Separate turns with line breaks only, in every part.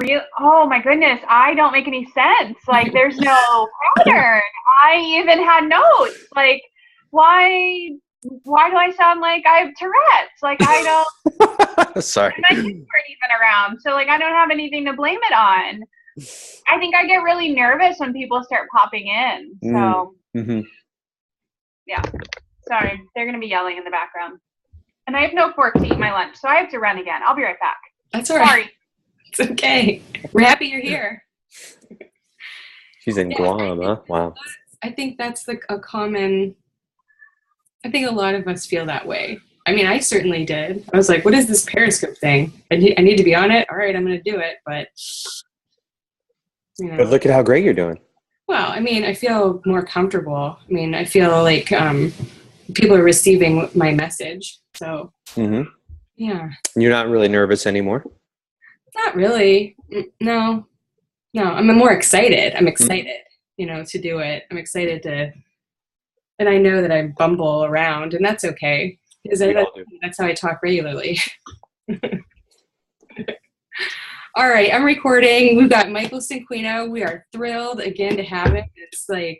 Oh my goodness, I don't make any sense. Like, there's no pattern. I even had notes. Like, why do I sound like I have Tourette's? Like, I don't.
Sorry.
My kids weren't even around, so like I don't have anything to blame it on. I think I get really nervous when people start popping in. So yeah, sorry, they're gonna be yelling in the background, and I have no fork to eat my lunch, so I have to run again. I'll be right back.
That's all right.
Sorry.
It's okay. We're happy you're here.
She's in Guam, huh? Wow.
I think that's a common. I think a lot of us feel that way. I mean, I certainly did. I was like, what is this Periscope thing? I need to be on it. All right, I'm going to do it. But,
But look at how great you're doing.
Well, I mean, I feel more comfortable. I mean, I feel like people are receiving my message. So, yeah.
You're not really nervous anymore?
Not really. No. I'm more excited. I'm excited, to do it. I'm excited and I know that I bumble around, and that's okay. Because that's how I talk regularly. All right, I'm recording. We've got Michael Cinquino. We are thrilled again to have him. It's like,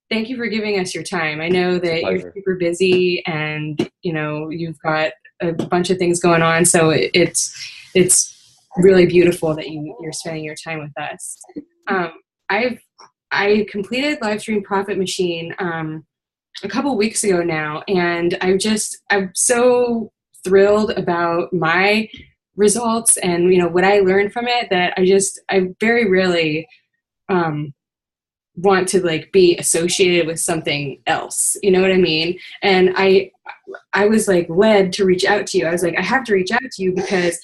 thank you for giving us your time. I know that you're super busy and, you've got a bunch of things going on. So it's really beautiful that you're spending your time with us. I completed Livestream Profit Machine a couple weeks ago now, and I'm so thrilled about my results and what I learned from it that I very rarely want to be associated with something else. You know what I mean? And I was led to reach out to you. I was like, I have to reach out to you because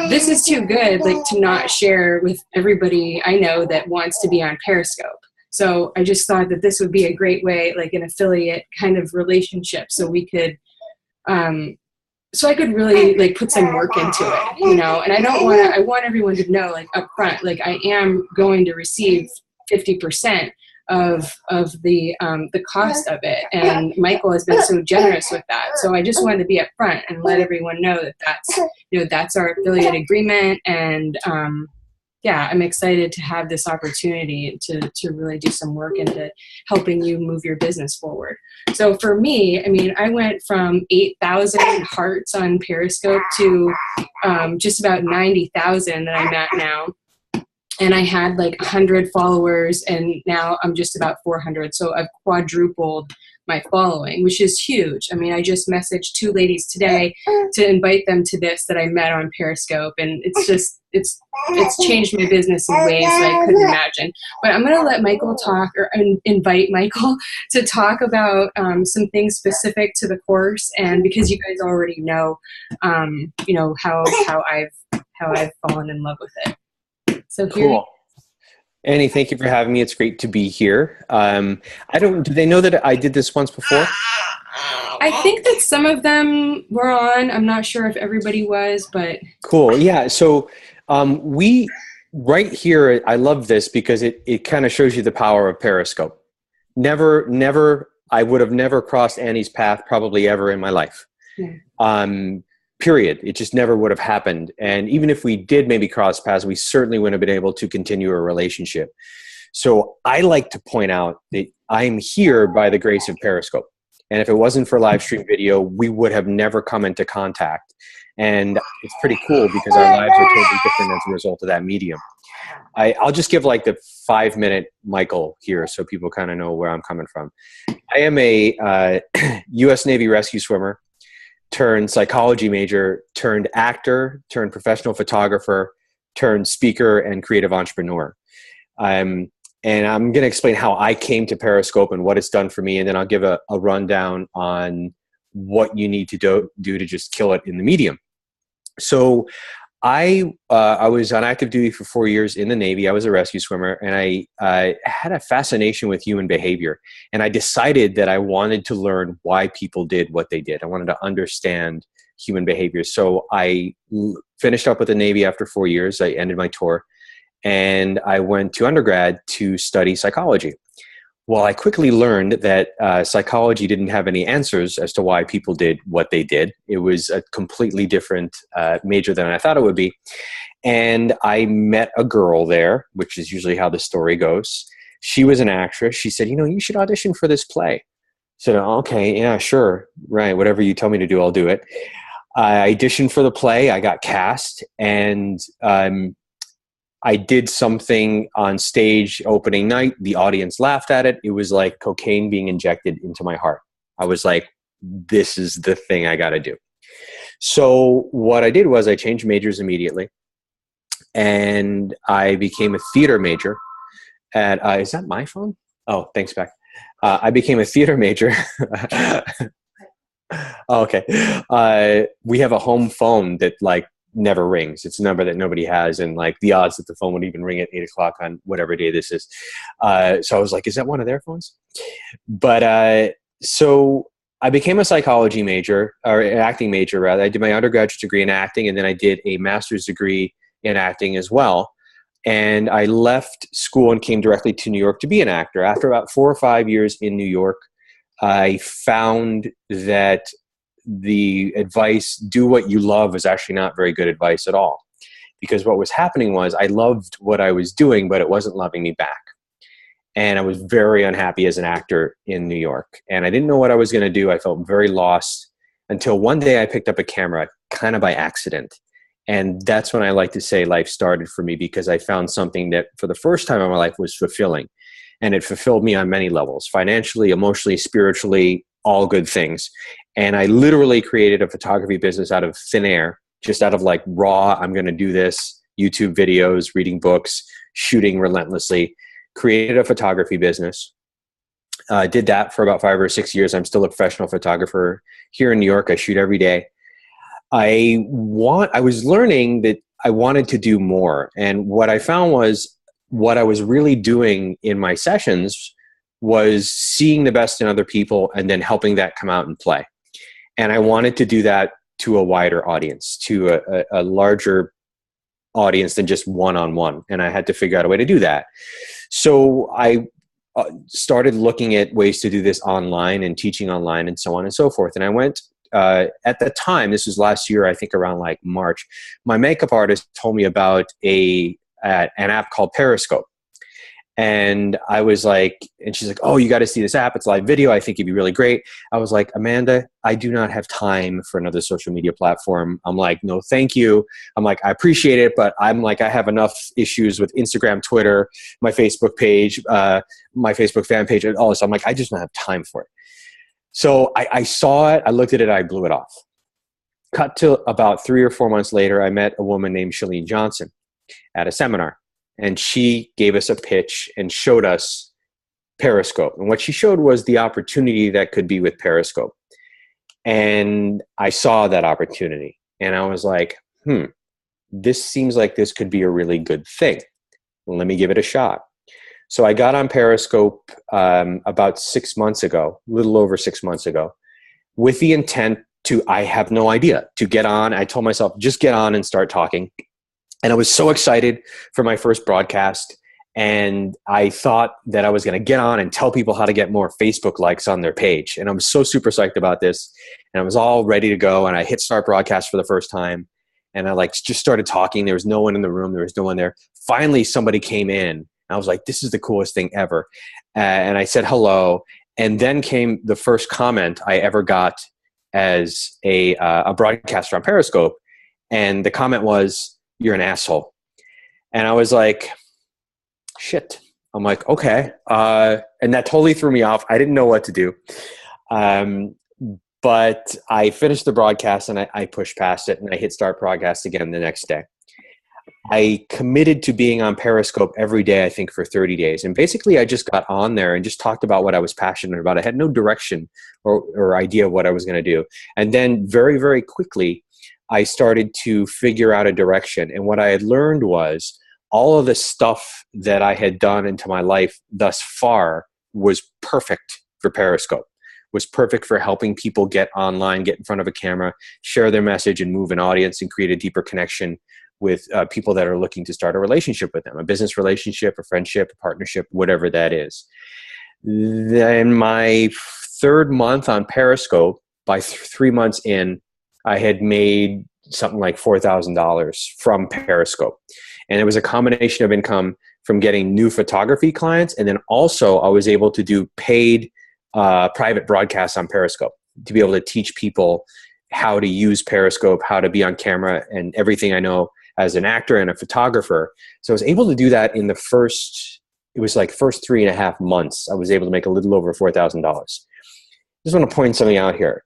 this is too good to not share with everybody I know that wants to be on Periscope. So I just thought that this would be a great way, an affiliate kind of relationship, so we could, so I could really put some work into it, And I want everyone to know up front, I am going to receive 50% of the cost of it, and Michael has been so generous with that. So I just wanted to be up front and let everyone know that that's our affiliate agreement, and I'm excited to have this opportunity to really do some work into helping you move your business forward. So for me, I mean, I went from 8,000 hearts on Periscope to just about 90,000 that I'm at now. And I had 100 followers, and now I'm just about 400. So I've quadrupled my following, which is huge. I mean, I just messaged 2 ladies today to invite them to this that I met on Periscope, and it's changed my business in ways that I couldn't imagine. But I'm going to let Michael talk, or invite Michael to talk about some things specific to the course, and because you guys already know, how I've fallen in love with it. So
cool. Annie, thank you for having me. It's great to be here. Do they know that I did this once before?
I think that some of them were on. I'm not sure if everybody was, but.
Cool. Yeah. So we right here, I love this because it kind of shows you the power of Periscope. I would have never crossed Annie's path probably ever in my life. Yeah. Period. It just never would have happened. And even if we did maybe cross paths, we certainly wouldn't have been able to continue a relationship. So I like to point out that I'm here by the grace of Periscope. And if it wasn't for live stream video, we would have never come into contact. And it's pretty cool because our lives are totally different as a result of that medium. I'll just give the 5-minute Michael here so people kind of know where I'm coming from. I am a U.S. Navy rescue swimmer turned psychology major, turned actor, turned professional photographer, turned speaker and creative entrepreneur. And I'm going to explain how I came to Periscope and what it's done for me. And then I'll give a rundown on what you need to do to just kill it in the medium. So I was on active duty for 4 years in the Navy. I was a rescue swimmer, and I had a fascination with human behavior. And I decided that I wanted to learn why people did what they did. I wanted to understand human behavior. So I finished up with the Navy after 4 years. I ended my tour, and I went to undergrad to study psychology. Well, I quickly learned that psychology didn't have any answers as to why people did what they did. It was a completely different major than I thought it would be. And I met a girl there, which is usually how the story goes. She was an actress. She said, you should audition for this play. I said, okay, yeah, sure. Right. Whatever you tell me to do, I'll do it. I auditioned for the play. I got cast, and I did something on stage opening night. The audience laughed at it. It was like cocaine being injected into my heart. I was like, this is the thing I got to do. So what I did was I changed majors immediately, and I became a theater major at, is that my phone? Oh, thanks, Beck. I became a theater major. Oh, okay. We have a home phone that like never rings. It's a number that nobody has, and like the odds that the phone would even ring at 8 o'clock on whatever day this is. So I was like, is that one of their phones? But so I became a psychology major, or an acting major rather. I did my undergraduate degree in acting, and then I did a master's degree in acting as well. And I left school and came directly to New York to be an actor. After about 4 or 5 years in New York, I found that the advice, do what you love, was actually not very good advice at all. Because what was happening was I loved what I was doing, but it wasn't loving me back. And I was very unhappy as an actor in New York. And I didn't know what I was going to do. I felt very lost until one day I picked up a camera kind of by accident. And that's when I like to say life started for me, because I found something that for the first time in my life was fulfilling. And it fulfilled me on many levels, financially, emotionally, spiritually, all good things. And I literally created a photography business out of thin air, just out of like raw, I'm going to do this, YouTube videos, reading books, shooting relentlessly, created a photography business. Did that for about 5 or 6 years. I'm still a professional photographer here in New York. I shoot every day. I was learning that I wanted to do more. And what I found was what I was really doing in my sessions was seeing the best in other people and then helping that come out and play. And I wanted to do that to a wider audience, to a larger audience than just one-on-one. And I had to figure out a way to do that. So I started looking at ways to do this online and teaching online and so on and so forth. And I went, at the time, this was last year, I think around like March, my makeup artist told me about an app called Periscope. And I was like, and she's like, oh, you got to see this app. It's live video. I think it'd be really great. I was like, Amanda, I do not have time for another social media platform. I'm like, no, thank you. I'm like, I appreciate it, but I'm like, I have enough issues with Instagram, Twitter, my Facebook page, my Facebook fan page, and all this. I'm like, I just don't have time for it. So I saw it, I looked at it, I blew it off. Cut to about 3 or 4 months later, I met a woman named Chalene Johnson at a seminar. And she gave us a pitch and showed us Periscope. And what she showed was the opportunity that could be with Periscope. And I saw that opportunity. And I was like, this seems like this could be a really good thing. Well, let me give it a shot. So I got on Periscope about 6 months ago, a little over 6 months ago, with the intent to, I have no idea, to get on. I told myself, just get on and start talking. And I was so excited for my first broadcast. And I thought that I was going to get on and tell people how to get more Facebook likes on their page. And I was so super psyched about this. And I was all ready to go. And I hit start broadcast for the first time. And I like just started talking. There was no one in the room. There was no one there. Finally, somebody came in. I was like, this is the coolest thing ever. And I said hello. And then came the first comment I ever got as a broadcaster on Periscope. And the comment was, you're an asshole. And I was like, shit. I'm like, okay. And that totally threw me off. I didn't know what to do. But I finished the broadcast and I pushed past it and I hit start broadcast again the next day. I committed to being on Periscope every day, I think, for 30 days. And basically, I just got on there and just talked about what I was passionate about. I had no direction or idea of what I was going to do. And then very, very quickly, I started to figure out a direction. And what I had learned was all of the stuff that I had done into my life thus far was perfect for Periscope, was perfect for helping people get online, get in front of a camera, share their message and move an audience and create a deeper connection with people that are looking to start a relationship with them, a business relationship, a friendship, a partnership, whatever that is. Then my third month on Periscope, by 3 months in, I had made something like $4,000 from Periscope. And it was a combination of income from getting new photography clients. And then also I was able to do paid private broadcasts on Periscope to be able to teach people how to use Periscope, how to be on camera, and everything I know as an actor and a photographer. So I was able to do that in the first 3.5 months. I was able to make a little over $4,000. Just want to point something out here.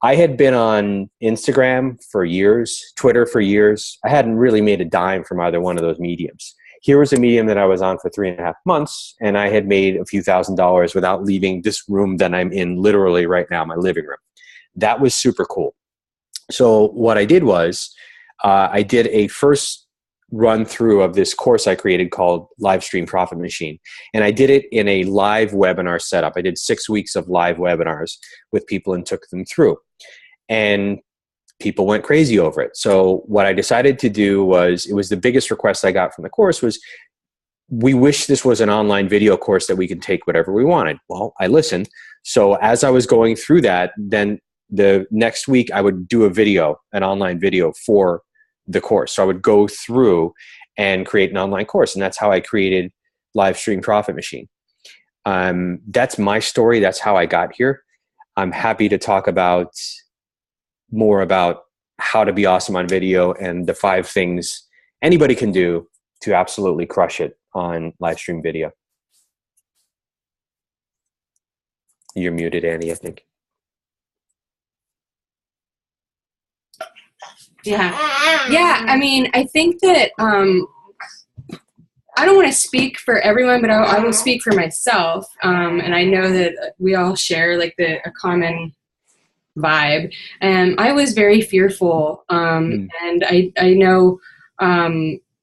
I had been on Instagram for years, Twitter for years. I hadn't really made a dime from either one of those mediums. Here was a medium that I was on for 3.5 months, and I had made a few $1,000s without leaving this room that I'm in literally right now, my living room. That was super cool. So what I did was I did a first run through of this course I created called Livestream Profit Machine. And I did it in a live webinar setup. I did 6 weeks of live webinars with people and took them through. And people went crazy over it. So what I decided to do was, it was the biggest request I got from the course was, we wish this was an online video course that we could take whatever we wanted. Well, I listened. So as I was going through that, then the next week I would do a video, an online video for the course. So I would go through and create an online course. And that's how I created Livestream Profit Machine. That's my story. That's how I got here. I'm happy to talk about more about how to be awesome on video and the 5 things anybody can do to absolutely crush it on live stream video. You're muted, Annie, I think.
Yeah. I mean, I think that I don't want to speak for everyone, but I will speak for myself. And I know that we all share like a common vibe. And I was very fearful. And I know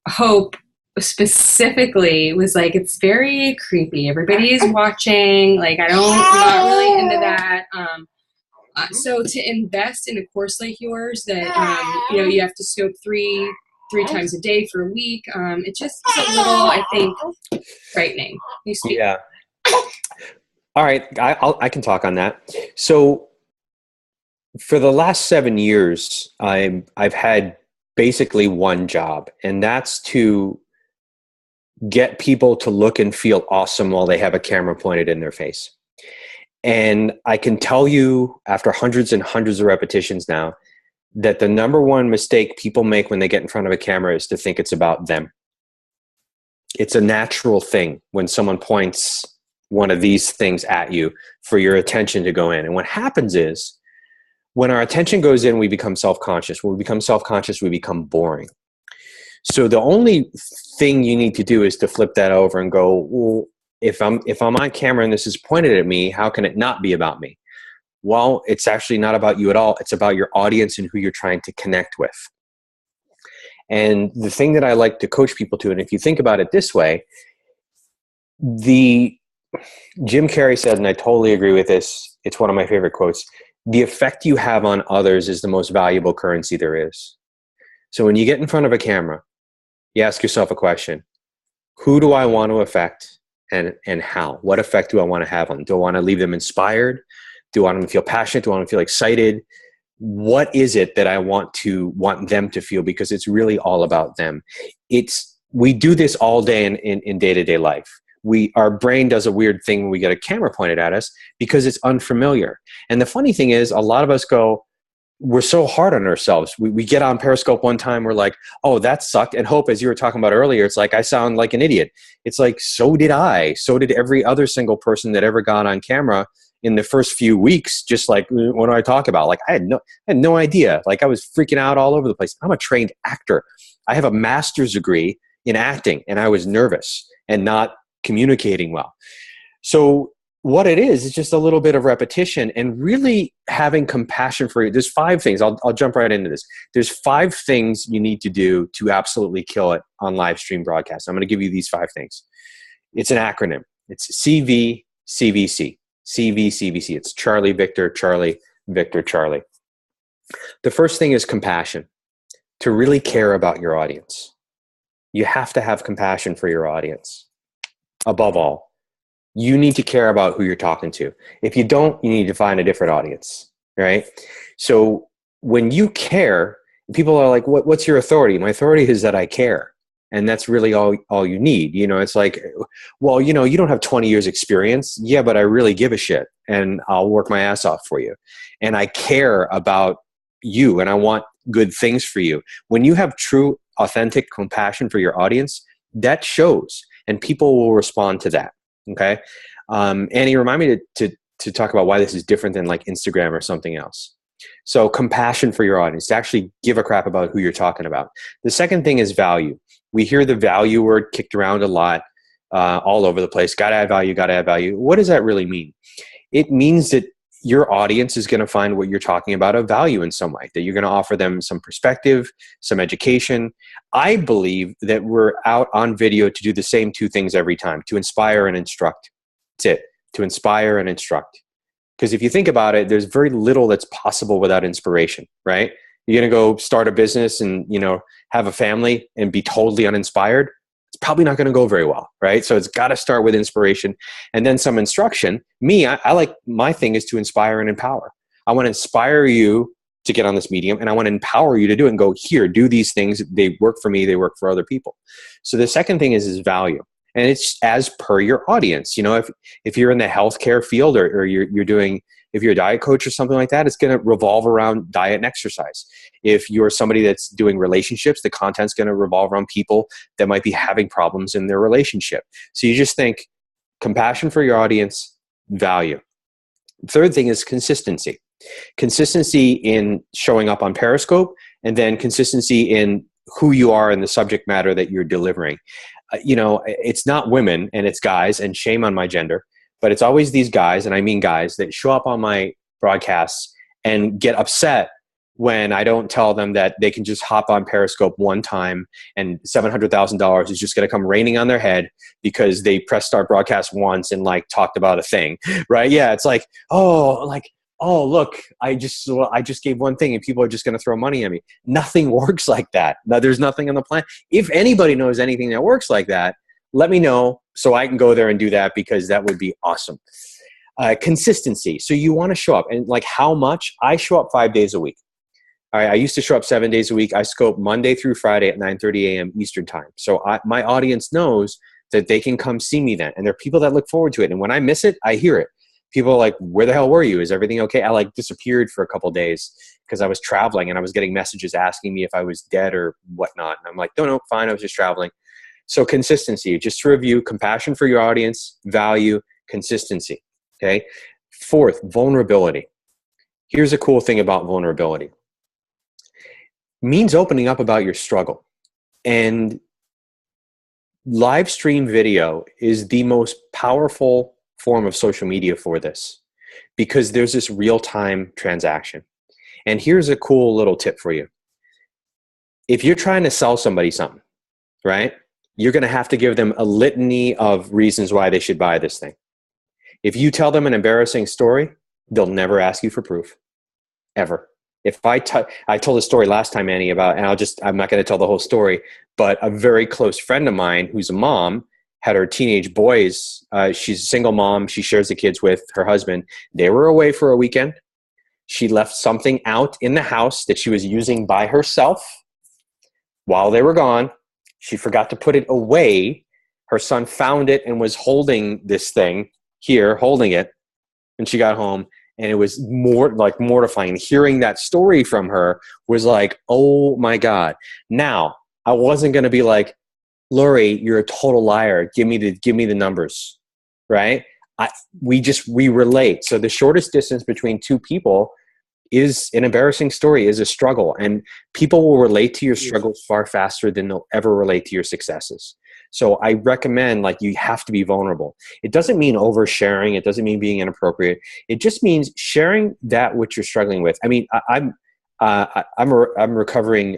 Hope specifically was like, it's very creepy. Everybody's watching. Like, I'm not really into that. So to invest in a course like yours that, you have to scope three times a day for a week, it's just a little, I think, frightening. You speak.
Yeah. All right. I can talk on that. So for the last 7 years, I've had basically one job, and that's to get people to look and feel awesome while they have a camera pointed in their face. And I can tell you after hundreds and hundreds of repetitions now that the number one mistake people make when they get in front of a camera is to think it's about them. It's a natural thing when someone points one of these things at you for your attention to go in. And what happens is when our attention goes in, we become self-conscious. When we become self-conscious, we become boring. So the only thing you need to do is to flip that over and go, well, if I'm on camera and this is pointed at me, how can it not be about me? Well, it's actually not about you at all. It's about your audience and who you're trying to connect with. And the thing that I like to coach people to, and if you think about it this way, Jim Carrey said, and I totally agree with this, it's one of my favorite quotes, the effect you have on others is the most valuable currency there is. So when you get in front of a camera, you ask yourself a question: who do I want to affect? And how? What effect do I want to have on them? Do I want to leave them inspired? Do I want them to feel passionate? Do I want them to feel excited? What is it that I want them to feel? Because it's really all about them. We do this all day in day-to-day life. Our brain does a weird thing when we get a camera pointed at us because it's unfamiliar. And the funny thing is, a lot of us we're so hard on ourselves. We get on Periscope one time, we're like, oh, that sucked. And Hope, as you were talking about earlier, it's like, I sound like an idiot. It's like, so did I. So did every other single person that ever got on camera in the first few weeks. Just like, what do I talk about? Like, I had no idea. Like, I was freaking out all over the place. I'm a trained actor. I have a master's degree in acting, and I was nervous and not communicating well. So what it is just a little bit of repetition and really having compassion for you. There's 5 things. I'll jump right into this. There's 5 things you need to do to absolutely kill it on live stream broadcasts. I'm going to give you these 5 things. It's an acronym. It's CVCVC. CVCVC. It's Charlie, Victor, Charlie, Victor, Charlie. The first thing is compassion. To really care about your audience, you have to have compassion for your audience above all. You need to care about who you're talking to. If you don't, you need to find a different audience, right? So when you care, people are like, what's your authority? My authority is that I care. And that's really all you need. You know, it's like, well, you know, you don't have 20 years experience. Yeah, but I really give a shit and I'll work my ass off for you. And I care about you and I want good things for you. When you have true, authentic compassion for your audience, that shows and people will respond to that. Okay. Annie, remind me to talk about why this is different than like Instagram or something else. So compassion for your audience, to actually give a crap about who you're talking about. The second thing is value. We hear the value word kicked around a lot, all over the place. Got to add value, got to add value. What does that really mean? It means that your audience is going to find what you're talking about of value in some way, that you're going to offer them some perspective, some education. I believe that we're out on video to do the same two things every time, to inspire and instruct. That's it, to inspire and instruct. Because if you think about it, there's very little that's possible without inspiration, right? You're going to go start a business and, you know, have a family and be totally uninspired. It's probably not going to go very well, right? So it's got to start with inspiration and then some instruction. I like, my thing is to inspire and empower. I want to inspire you to get on this medium and I want to empower you to do it and go, here, do these things. They work for me. They work for other people. So the second thing is value. And it's as per your audience. You know, if you're in the healthcare field or you're doing, if you're a diet coach or something like that, it's going to revolve around diet and exercise. If you're somebody that's doing relationships, the content's going to revolve around people that might be having problems in their relationship. So you just think compassion for your audience, value. Third thing is consistency. Consistency in showing up on Periscope, and then consistency in who you are and the subject matter that you're delivering. You know, it's not women and it's guys, and shame on my gender, but it's always these guys, and I mean guys, that show up on my broadcasts and get upset when I don't tell them that they can just hop on Periscope one time and $700,000 is just going to come raining on their head because they pressed start broadcast once and like talked about a thing, right? Yeah, it's like, oh, look, I just gave one thing and people are just going to throw money at me. Nothing works like that. No, there's nothing on the planet. If anybody knows anything that works like that, let me know so I can go there and do that, because that would be awesome. Consistency. So you want to show up, and like how much? I show up 5 days a week. All right, I used to show up 7 days a week. I scope Monday through Friday at 9:30 a.m. Eastern time. So my audience knows that they can come see me then. And there are people that look forward to it. And when I miss it, I hear it. People are like, where the hell were you? Is everything okay? I like disappeared for a couple of days because I was traveling and I was getting messages asking me if I was dead or whatnot. And I'm like, no, fine. I was just traveling. So consistency, just to review, compassion for your audience, value, consistency. Okay. Fourth, vulnerability. Here's a cool thing about vulnerability. It means opening up about your struggle. And live stream video is the most powerful form of social media for this, because there's this real-time transaction. And here's a cool little tip for you. If you're trying to sell somebody something, right, you're going to have to give them a litany of reasons why they should buy this thing. If you tell them an embarrassing story, they'll never ask you for proof, ever. If I told a story last time, Annie, about, and I'm not going to tell the whole story, but a very close friend of mine who's a mom had her teenage boys. She's a single mom. She shares the kids with her husband. They were away for a weekend. She left something out in the house that she was using by herself while they were gone. She forgot to put it away. Her son found it and was holding this thing here, holding it. And she got home, and it was mortifying. Hearing that story from her was like, oh my God. Now, I wasn't going to be like, Lori, you're a total liar. Give me the numbers, right? We relate. So the shortest distance between two people is an embarrassing story, is a struggle. And people will relate to your struggles far faster than they'll ever relate to your successes. So I recommend, you have to be vulnerable. It doesn't mean oversharing. It doesn't mean being inappropriate. It just means sharing that which you're struggling with. I mean, I'm a recovering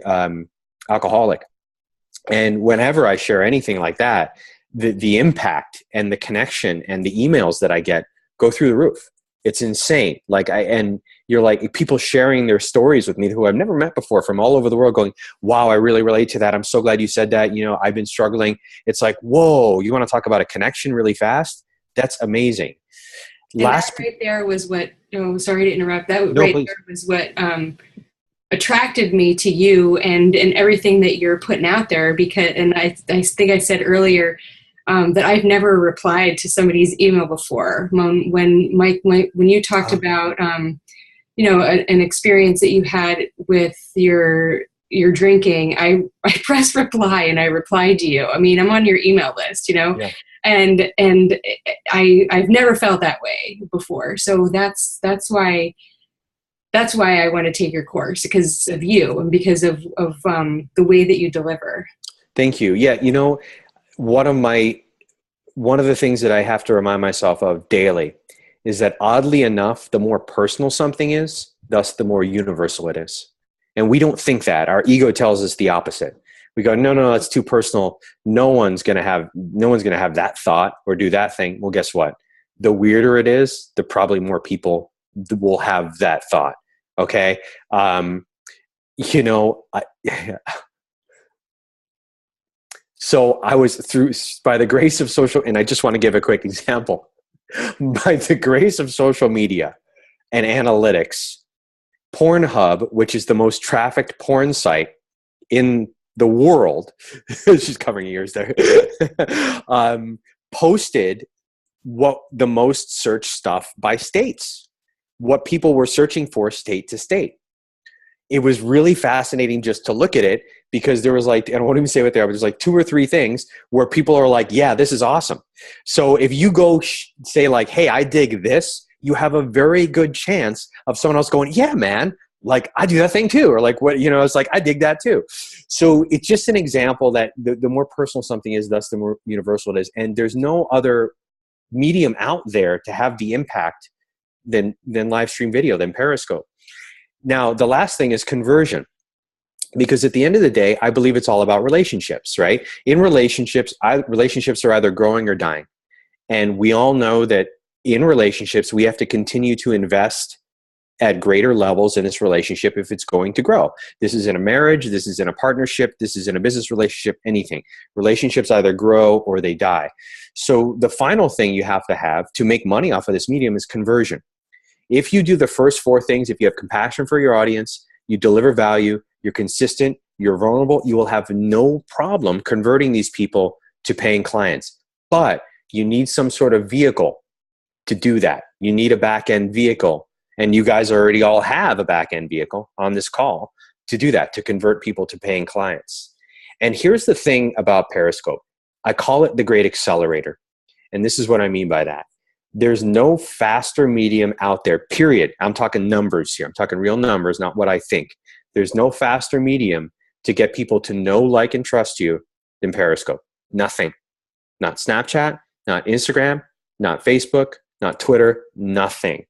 alcoholic. And whenever I share anything like that, the impact and the connection and the emails that I get go through the roof. It's insane. And you're like, people sharing their stories with me who I've never met before from all over the world going, wow, I really relate to that. I'm so glad you said that. I've been struggling. It's like, whoa, you want to talk about a connection really fast? That's amazing.
And that right there was what, oh, sorry to interrupt. That no, right please. There was what attracted me to you and everything that you're putting out there, because, and I think I said earlier that I've never replied to somebody's email before. When you talked about, you know, an experience that you had with your drinking, I pressed reply and I replied to you. I mean, I'm on your email list, you know, yeah. and I've never felt that way before. So that's why I want to take your course, because of you and because of the way that you deliver.
Thank you. Yeah. You know, one of the things that I have to remind myself of daily is that, oddly enough, the more personal something is, thus the more universal it is. And we don't think that. Our ego tells us the opposite. We go, no, it's too personal. No one's going to have that thought or do that thing. Well, guess what? The weirder it is, the probably more people will have that thought. Okay. You know, so I was by the grace of social, and I just want to give a quick example. By the grace of social media and analytics, Pornhub, which is the most trafficked porn site in the world, she's covering ears there, posted what the most searched stuff by states, what people were searching for state to state. It was really fascinating just to look at it, because there was like, and I won't even say what they are, but there's like 2 or 3 things where people are like, yeah, this is awesome. So if you go say like, hey, I dig this, you have a very good chance of someone else going, yeah, man, like I do that thing too. Or like, what, you know, it's like, I dig that too. So it's just an example that the more personal something is, thus the more universal it is. And there's no other medium out there to have the impact than live stream video, than Periscope. Now, the last thing is conversion. Because at the end of the day, I believe it's all about relationships, right? In relationships, relationships are either growing or dying. And we all know that in relationships, we have to continue to invest at greater levels in this relationship if it's going to grow. This is in a marriage, this is in a partnership, this is in a business relationship, anything. Relationships either grow or they die. So the final thing you have to make money off of this medium is conversion. If you do the first 4 things, if you have compassion for your audience, you deliver value, you're consistent, you're vulnerable, you will have no problem converting these people to paying clients. But you need some sort of vehicle to do that. You need a back-end vehicle. And you guys already all have a back-end vehicle on this call to do that, to convert people to paying clients. And here's the thing about Periscope. I call it the great accelerator. And this is what I mean by that. There's no faster medium out there, period. I'm talking numbers here. I'm talking real numbers, not what I think. There's no faster medium to get people to know, like, and trust you than Periscope. Nothing. Not Snapchat, not Instagram, not Facebook, not Twitter, nothing.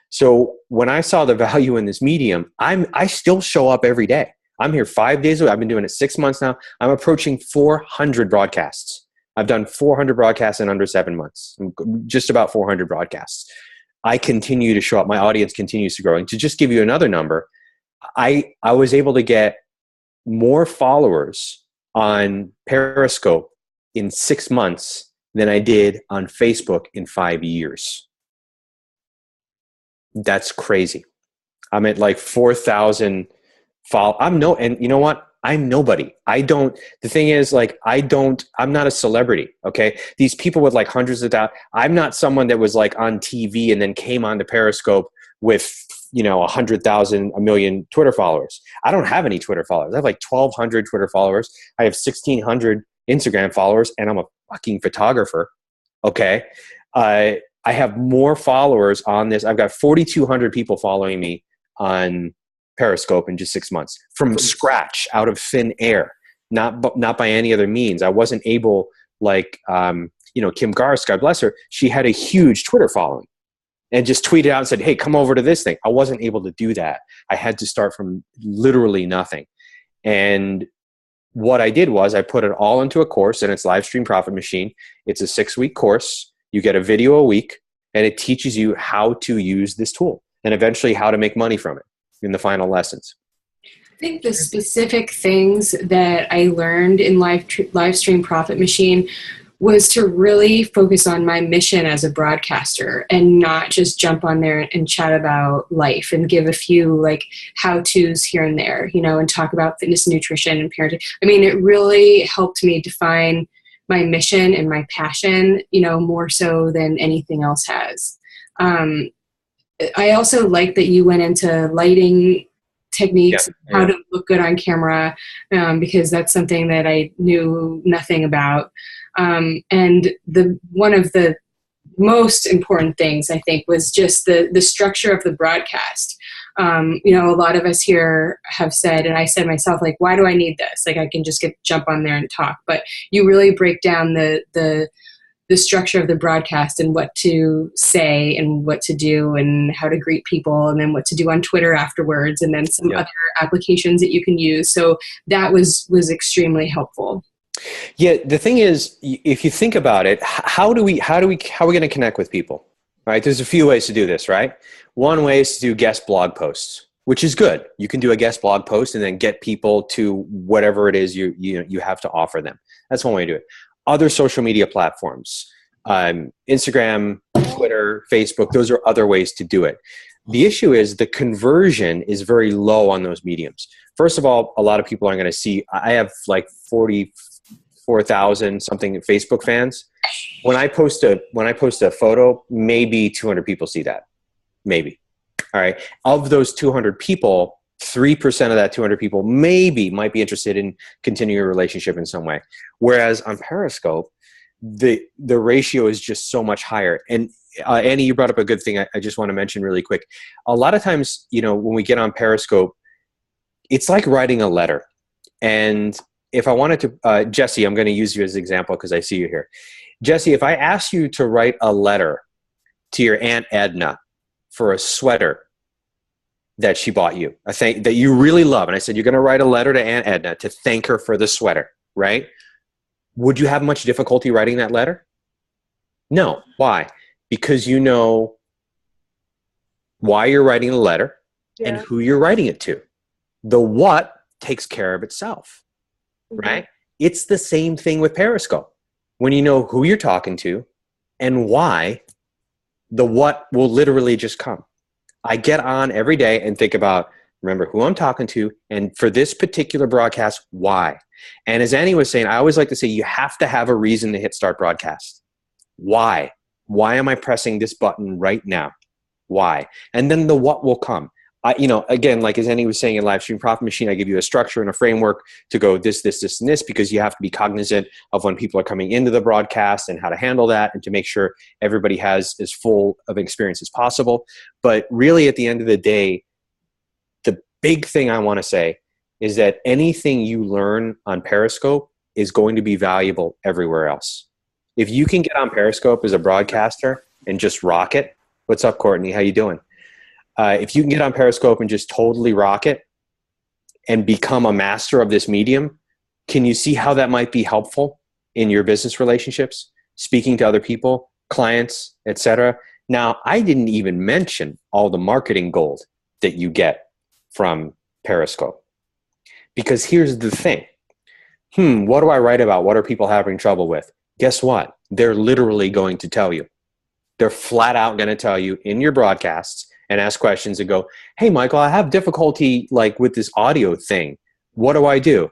So when I saw the value in this medium, I still show up every day. I'm here 5 days a week. I've been doing it 6 months now. I'm approaching 400 broadcasts. I've done 400 broadcasts in under 7 months, just about 400 broadcasts. I continue to show up. My audience continues to grow. And to just give you another number, I was able to get more followers on Periscope in 6 months than I did on Facebook in 5 years. That's crazy. I'm at like 4,000 followers. And you know what? I'm nobody. The thing is, like, I'm not a celebrity. Okay. These people with like hundreds of thousands, I'm not someone that was like on TV and then came on to Periscope with, 100,000, 1 million Twitter followers. I don't have any Twitter followers. I have like 1,200 Twitter followers. I have 1,600 Instagram followers, and I'm a fucking photographer. Okay. I have more followers on this. I've got 4,200 people following me on Periscope in just 6 months from scratch, out of thin air, not by any other means. I wasn't able, like, Kim Garst, God bless her. She had a huge Twitter following and just tweeted out and said, hey, come over to this thing. I wasn't able to do that. I had to start from literally nothing. And what I did was I put it all into a course, and it's Livestream Profit Machine. It's a 6-week course. You get a video a week, and it teaches you how to use this tool and eventually how to make money from it in the final lessons.
I think the specific things that I learned in Livestream Profit Machine was to really focus on my mission as a broadcaster and not just jump on there and chat about life and give a few like how-tos here and there, you know, and talk about fitness, nutrition, and parenting. I mean, it really helped me define my mission and my passion, you know, more so than anything else has. I also like that you went into lighting techniques, how to look good on camera, because that's something that I knew nothing about. And one of the most important things, I think, was just the structure of the broadcast. You know, a lot of us here have said, and I said myself, like, why do I need this? Like, I can just jump on there and talk. But you really break down the structure of the broadcast and what to say and what to do and how to greet people and then what to do on Twitter afterwards and then some other applications that you can use. So that was extremely helpful.
Yeah, the thing is, if you think about it, how are we going to connect with people? Right? There's a few ways to do this, right? One way is to do guest blog posts, which is good. You can do a guest blog post and then get people to whatever it is you have to offer them. That's one way to do it. Other social media platforms, Instagram, Twitter, Facebook, those are other ways to do it. The issue is the conversion is very low on those mediums. First of all, a lot of people aren't going to see. I have like 44,000 something Facebook fans. When I post a photo, maybe 200 people see that. Maybe. All right. Of those 200 people, 3% of that 200 people maybe might be interested in continuing a relationship in some way. Whereas on Periscope, the ratio is just so much higher. And Annie, you brought up a good thing I just want to mention really quick. A lot of times, you know, when we get on Periscope, it's like writing a letter. And if I wanted to, Jesse, I'm going to use you as an example because I see you here. Jesse, if I asked you to write a letter to your Aunt Edna for a sweater that she bought you, a thing that you really love, and I said, you're going to write a letter to Aunt Edna to thank her for the sweater, right? Would you have much difficulty writing that letter? No. Why? Because you know why you're writing the letter and who you're writing it to. The what takes care of itself, right? It's the same thing with Periscope. When you know who you're talking to and why, the what will literally just come. I get on every day and think about, remember who I'm talking to, and for this particular broadcast, why? And as Annie was saying, I always like to say, you have to have a reason to hit start broadcast. Why? Why am I pressing this button right now? Why? And then the what will come. Again, like as Annie was saying in Livestream Profit Machine, I give you a structure and a framework to go this, this, this, and this, because you have to be cognizant of when people are coming into the broadcast and how to handle that and to make sure everybody has as full of experience as possible. But really at the end of the day, the big thing I want to say is that anything you learn on Periscope is going to be valuable everywhere else. If you can get on Periscope as a broadcaster and just rock it, what's up, Courtney? How you doing? If you can get on Periscope and just totally rock it and become a master of this medium, can you see how that might be helpful in your business relationships, speaking to other people, clients, etc.? Now, I didn't even mention all the marketing gold that you get from Periscope. Because here's the thing. What do I write about? What are people having trouble with? Guess what? They're literally going to tell you. They're flat out going to tell you in your broadcasts and ask questions and go, hey, Michael, I have difficulty like with this audio thing. What do I do?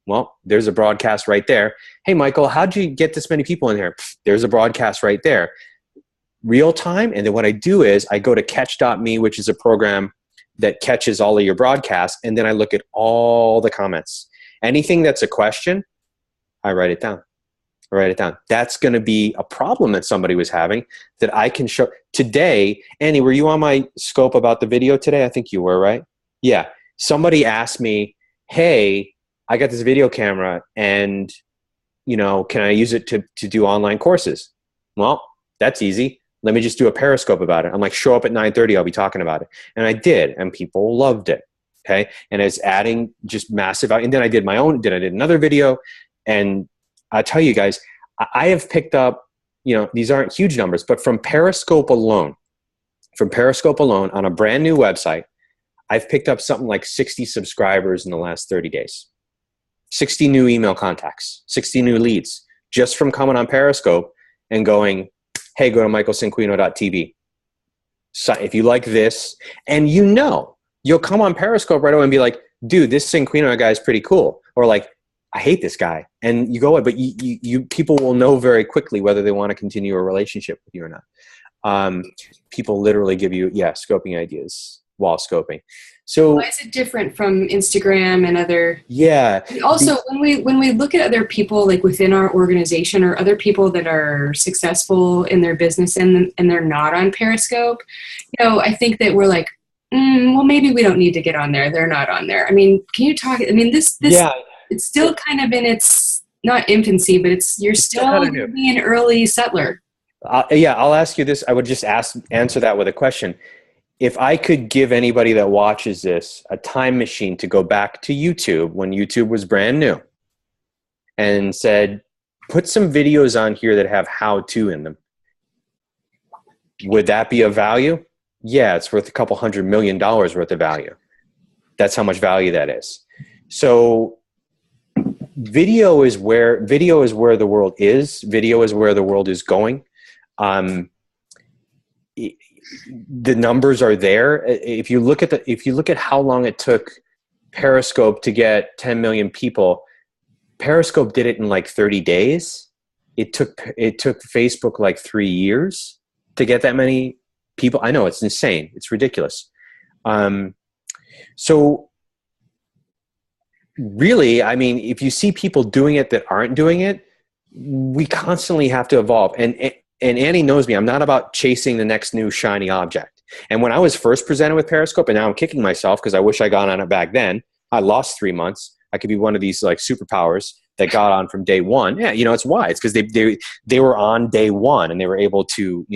Well, there's a broadcast right there. Hey, Michael, how'd you get this many people in here? There's a broadcast right there. Real time. And then what I do is I go to catch.me, which is a program that catches all of your broadcasts. And then I look at all the comments. Anything that's a question, I write it down. Write it down. That's going to be a problem that somebody was having that I can show. Today, Annie, were you on my scope about the video today? I think you were, right? Yeah. Somebody asked me, hey, I got this video camera and, can I use it to do online courses? Well, that's easy. Let me just do a Periscope about it. I'm like, show up at 9:30. I'll be talking about it. And I did, and people loved it. Okay. And it's adding just massive. And then I did my own, I did another video, and I tell you guys, I have picked up, these aren't huge numbers, but from Periscope alone on a brand new website, I've picked up something like 60 subscribers in the last 30 days, 60 new email contacts, 60 new leads just from coming on Periscope and going, hey, go to michaelcinquino.tv. So if you like this, and you'll come on Periscope right away and be like, dude, this Cinquino guy is pretty cool. Or like, I hate this guy. And you go away, but people will know very quickly whether they want to continue a relationship with you or not. People literally give you, scoping ideas while scoping. So
why is it different from Instagram and other?
Yeah.
Also, when we look at other people like within our organization or other people that are successful in their business and they're not on Periscope, I think that we're like, well, maybe we don't need to get on there. They're not on there. I mean, can you talk? I mean, this it's still kind of in its not infancy, but you're still going to be an early settler.
I'll ask you this. I would just answer that with a question. If I could give anybody that watches this a time machine to go back to YouTube when YouTube was brand new and said, put some videos on here that have how-to in them, would that be of value? Yeah, it's worth a couple $100 million worth of value. That's how much value that is. So video is where the world is. Video is where the world is going. The numbers are there. If you look at how long it took Periscope to get 10 million people, Periscope did it in like 30 days. It took Facebook like 3 years to get that many people. I know, it's insane. It's ridiculous. So really, I mean, if you see people doing it that aren't doing it, we constantly have to evolve. And Annie knows me. I'm not about chasing the next new shiny object. And when I was first presented with Periscope, and now I'm kicking myself because I wish I got on it back then, I lost 3 months. I could be one of these like superpowers that got on from day one. Yeah, it's why. It's because they were on day one and they were able to,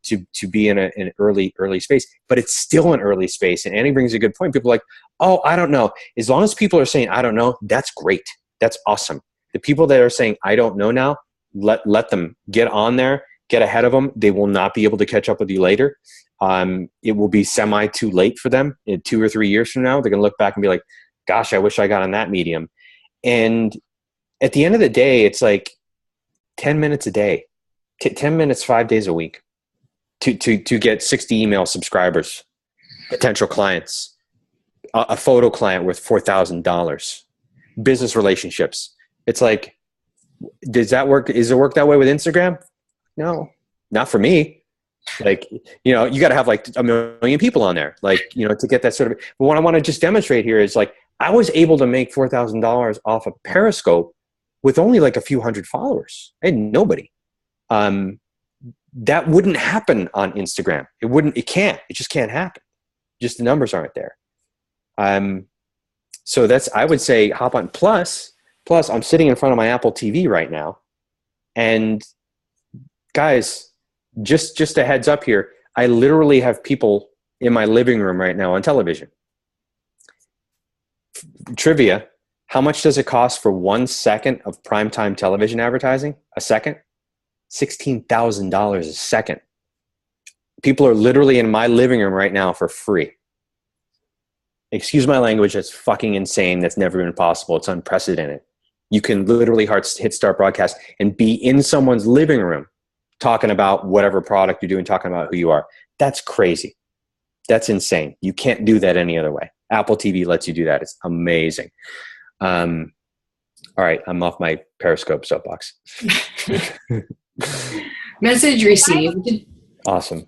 to be in an early space. But it's still an early space. And Annie brings a good point. People are like, oh, I don't know. As long as people are saying, I don't know, that's great. That's awesome. The people that are saying, I don't know now, let them get on there, get ahead of them. They will not be able to catch up with you later. It will be semi too late for them in 2 or 3 years from now. They're going to look back and be like, gosh, I wish I got on that medium. And at the end of the day, it's like 10 minutes a day, 10 minutes, 5 days a week to get 60 email subscribers, potential clients, a photo client worth $4,000, business relationships. It's like, does that work? Is it work that way with Instagram? No, not for me. Like, you got to have like 1 million people on there, like, to get that sort of, but what I want to just demonstrate here is like, I was able to make $4,000 off of Periscope with only like a few hundred followers. I had nobody. That wouldn't happen on Instagram. It just can't happen. Just the numbers aren't there. So I would say hop on. Plus I'm sitting in front of my Apple TV right now. And guys, just a heads up here. I literally have people in my living room right now on television. Trivia. How much does it cost for 1 second of primetime television advertising? A second? $16,000 a second. People are literally in my living room right now for free. Excuse my language. That's fucking insane. That's never been possible. It's unprecedented. You can literally hit start broadcast and be in someone's living room talking about whatever product you're doing, talking about who you are. That's crazy. That's insane. You can't do that any other way. Apple TV lets you do that. It's amazing. All right. I'm off my Periscope soapbox.
Message received.
Awesome.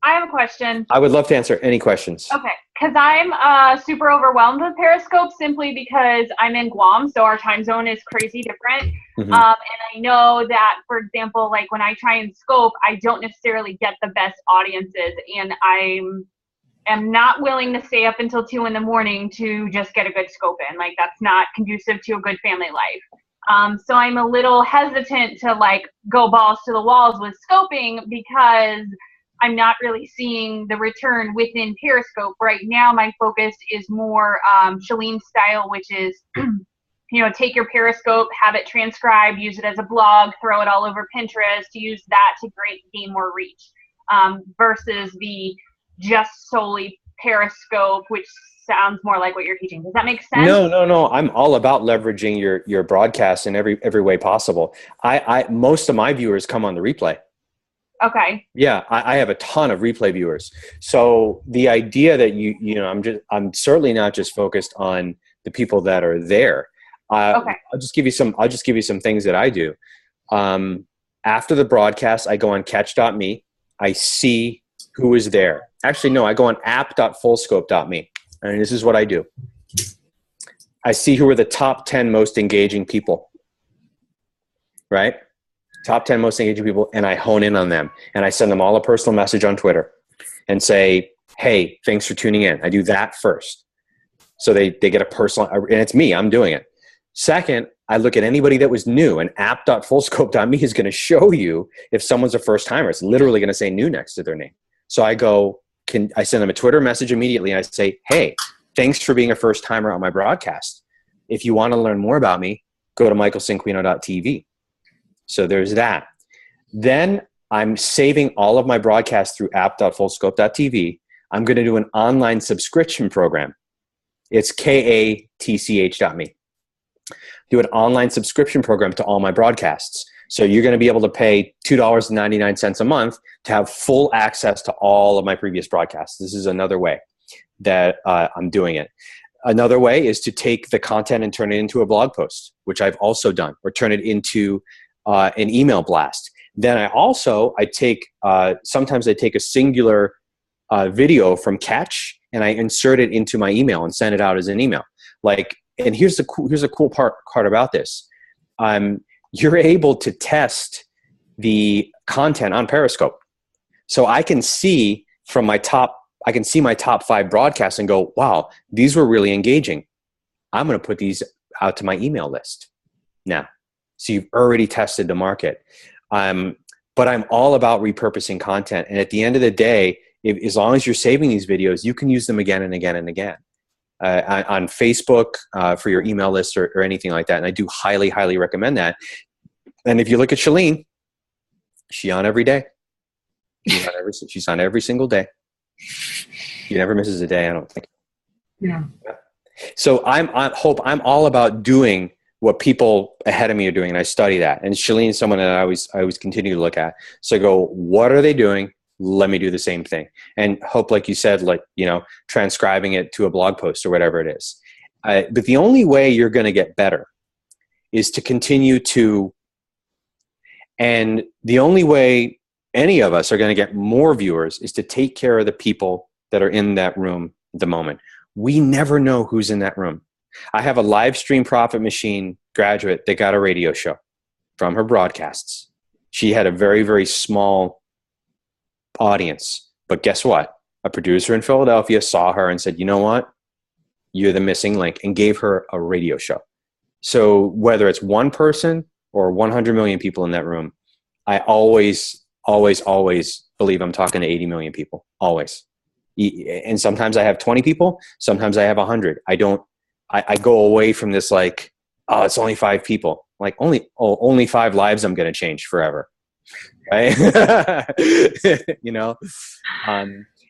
I have a question.
I would love to answer any questions.
Okay. Because I'm super overwhelmed with Periscope simply because I'm in Guam, so our time zone is crazy different. Mm-hmm. And I know that, for example, like when I try and scope, I don't necessarily get the best audiences, and I am not willing to stay up until 2 a.m. to just get a good scope in. Like, that's not conducive to a good family life. So I'm a little hesitant to like go balls to the walls with scoping because I'm not really seeing the return within Periscope. Right now, my focus is more Shalene style, which is, take your Periscope, have it transcribed, use it as a blog, throw it all over Pinterest, use that to gain more reach, versus the just solely Periscope, which sounds more like what you're teaching. Does that make sense?
No. I'm all about leveraging your broadcast in every way possible. Most of my viewers come on the replay.
Okay.
Yeah, I have a ton of replay viewers. So the idea that I'm certainly not just focused on the people that are there.
Okay.
I'll just give you some things that I do. After the broadcast, I go on catch.me. I see who is there. Actually, no, I go on app.fullscope.me. And this is what I do. I see who are the top 10 most engaging people, right? Top 10 most engaging people, and I hone in on them. And I send them all a personal message on Twitter and say, hey, thanks for tuning in. I do that first. So they get a personal, and it's me, I'm doing it. Second, I look at anybody that was new, and app.fullscope.me is going to show you if someone's a first timer. It's literally going to say new next to their name. So I send them a Twitter message immediately, and I say, hey, thanks for being a first timer on my broadcast. If you want to learn more about me, go to michaelcinquino.tv. So there's that. Then I'm saving all of my broadcasts through app.fullscope.tv. I'm going to do an online subscription program. It's katch.me. Do an online subscription program to all my broadcasts. So you're going to be able to pay $2.99 a month to have full access to all of my previous broadcasts. This is another way that I'm doing it. Another way is to take the content and turn it into a blog post, which I've also done, or turn it into an email blast. Then sometimes I take a singular video from Catch and I insert it into my email and send it out as an email. And here's the cool part about this. You're able to test the content on Periscope. So I can see my top 5 broadcasts and go, wow, these were really engaging. I'm going to put these out to my email list now. So you've already tested the market. But I'm all about repurposing content. And at the end of the day, as long as you're saving these videos, you can use them again and again and again. On Facebook for your email list or anything like that. And I do highly, highly recommend that. And if you look at Shalene, she's on every day. She's on every single day. She never misses a day, I don't think.
Yeah.
So I'm all about doing what people ahead of me are doing, and I study that. And Shalene is someone that I always continue to look at. So I go, what are they doing? Let me do the same thing. And hope, like you said, transcribing it to a blog post or whatever it is. But the only way you're going to get better is to continue to, and the only way any of us are going to get more viewers is to take care of the people that are in that room at the moment. We never know who's in that room. I have a Livestream Profit Machine graduate that got a radio show from her broadcasts. She had a very, very small audience. But guess what? A producer in Philadelphia saw her and said, you know what? You're the missing link, and gave her a radio show. So whether it's one person or 100 million people in that room, I always believe I'm talking to 80 million people. Always. And sometimes I have 20 people. Sometimes I have 100. I go away from this it's only 5 people. Only 5 lives I'm going to change forever. Right?